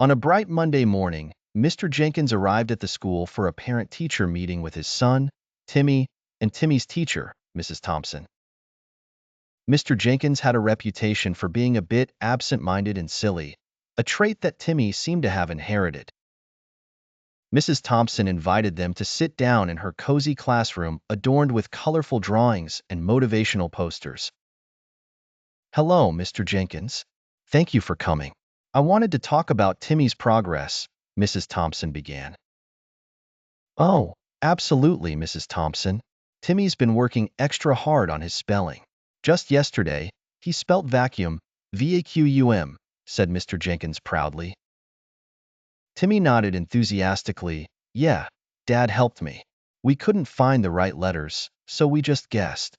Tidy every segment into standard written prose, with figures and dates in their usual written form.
On a bright Monday morning, Mr. Jenkins arrived at the school for a parent-teacher meeting with his son, Timmy, and Timmy's teacher, Mrs. Thompson. Mr. Jenkins had a reputation for being a bit absent-minded and silly, a trait that Timmy seemed to have inherited. Mrs. Thompson invited them to sit down in her cozy classroom adorned with colorful drawings and motivational posters. "Hello, Mr. Jenkins. Thank you for coming. I wanted to talk about Timmy's progress," Mrs. Thompson began. "Oh, absolutely, Mrs. Thompson. Timmy's been working extra hard on his spelling. Just yesterday, he spelt vacuum, V-A-Q-U-M," said Mr. Jenkins proudly. Timmy nodded enthusiastically. "Yeah, Dad helped me. We couldn't find the right letters, so we just guessed."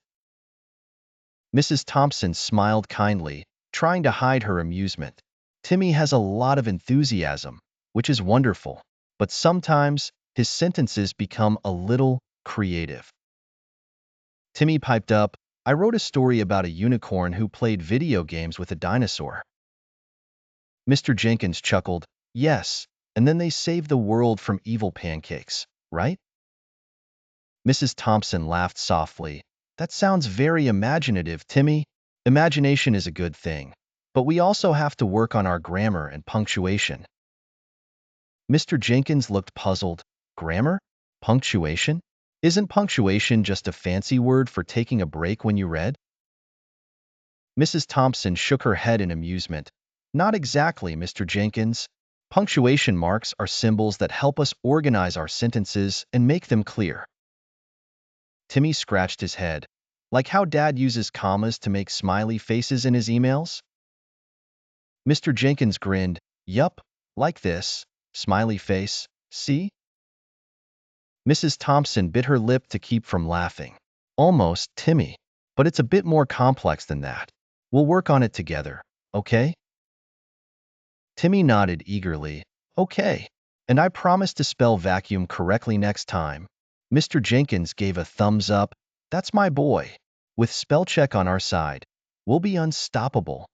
Mrs. Thompson smiled kindly, trying to hide her amusement. "Timmy has a lot of enthusiasm, which is wonderful, but sometimes his sentences become a little creative." Timmy piped up, "I wrote a story about a unicorn who played video games with a dinosaur." Mr. Jenkins chuckled, "Yes, and then they saved the world from evil pancakes, right?" Mrs. Thompson laughed softly. "That sounds very imaginative, Timmy. Imagination is a good thing, but we also have to work on our grammar and punctuation." Mr. Jenkins looked puzzled. "Grammar? Punctuation? Isn't punctuation just a fancy word for taking a break when you read?" Mrs. Thompson shook her head in amusement. "Not exactly, Mr. Jenkins. Punctuation marks are symbols that help us organize our sentences and make them clear." Timmy scratched his head. "Like how Dad uses commas to make smiley faces in his emails?" Mr. Jenkins grinned. "Yup, like this. Smiley face, see?" Mrs. Thompson bit her lip to keep from laughing. "Almost, Timmy. But it's a bit more complex than that. We'll work on it together, okay?" Timmy nodded eagerly. "Okay. And I promise to spell vacuum correctly next time." Mr. Jenkins gave a thumbs up. "That's my boy. With spell check on our side, we'll be unstoppable."